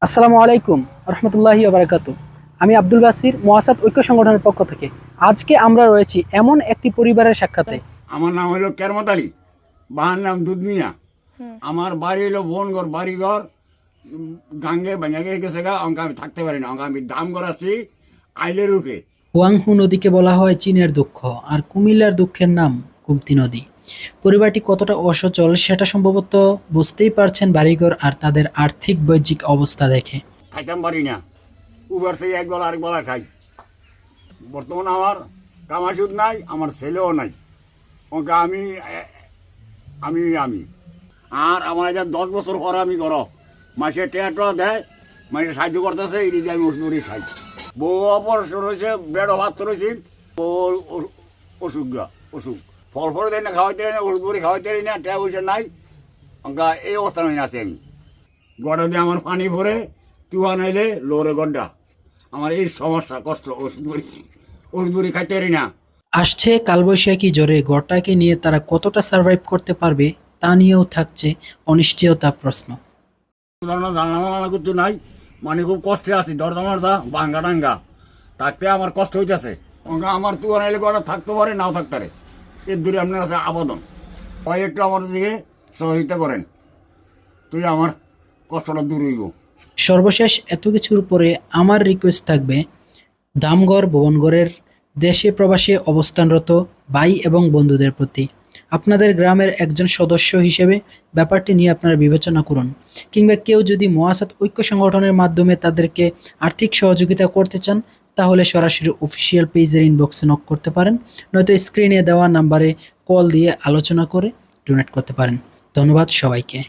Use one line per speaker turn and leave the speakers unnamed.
আসসালামু আলাইকুম রহমতুল্লাহি বারাকাতু। আমি আব্দুল বাসির মোয়াসাত ঐক্য সংগঠনের পক্ষ থেকে আজকে আমরা রয়েছি এমন একটি পরিবারের সাক্ষাতে।
আমার নাম হলো কেরমত আলী, বাহার নাম দুধ মিয়া। আমার বাড়ি হলো বনগড় বাড়িঘর গাঙ্গে ভেঙে গেছে গা, অঙ্ক আমি থাকতে পারি না, অঙ্ক আমি দাম করাচ্ছি আইলের উপরে।
হুয়াংহু নদীকে বলা হয় চীনের দুঃখ, আর কুমিল্লার দুঃখের নাম গুমতি নদী। পরিবারটি কতটা অসচল সেটা সম্ভবত বুঝতেই পারছেন বাড়িঘর আর তাদের আর্থিক বাহ্যিক অবস্থা দেখে।
খাইতাম পারি না, উবার থেকে এক বেলা আরেক বেলা খাই। বর্তমানে আমার কামাসুদ নাই, আমার ছেলেও নাই, অঙ্ক আমি আমি আমি আর আমার যা 10 বছর পর আমি করো মাসে টেয়াটা দেয়, মাসে সাহায্য করতেছে, এই দিয়ে আমি ওষুধ খাই। বউ অপারেশন রয়েছে, বেড ভাত রয়েছে, বউ অসুখ অসুখ ফল ফল দেয় না, খাওয়াইতে না, ওষুধ করে খাওয়াইতে না, ট্যাব পয়সা নাই, অঙ্কা এই অবস্থা আমি আছি। আমি গড়া দিয়ে আমার পানি ভরে তুয়া নাইলে লোরে গড্ডা, আমার এই সমস্যা কষ্ট, ওষুধ করে খাইতে পারি না।
আসছে কালবৈশাখী জ্বরে গড়টাকে নিয়ে তারা কতটা সার্ভাইভ করতে পারবে তা নিয়েও থাকছে অনিশ্চয়তা প্রশ্ন।
জানা কিছু নাই, মানে খুব কষ্টে আছি, দরজা মরজা ভাঙ্গা টাঙ্গা থাকতে আমার কষ্ট হইতেছে। আমার তুয়া নাইলে গড়া থাকতে পারে, নাও থাকতে পারে, এর দূরে আপনার কাছে আবেদন হয়, একটু আমার দিকে সহযোগিতা করেন, তুই আমার কষ্টটা দূর হইব।
সর্বশেষ এত কিছুর পরে আমার রিকোয়েস্ট থাকবে দামগড় ভুবনগড়ের দেশে প্রবাসে অবস্থানরত ভাই এবং বন্ধুদের প্রতি, আপনাদের গ্রামের একজন সদস্য হিসেবে ব্যাপারটি নিয়ে আপনারা বিবেচনা করুন, কিংবা কেউ যদি মোয়াসাত ঐক্য সংগঠনের মাধ্যমে তাদেরকে আর্থিক সহযোগিতা করতে চান তাহলে সরাসরি অফিসিয়াল পেজের ইনবক্সে নক করতে পারেন, নয়তো স্ক্রিনে দেওয়া নাম্বারে কল দিয়ে আলোচনা করে ডোনেট করতে পারেন। ধন্যবাদ সবাইকে।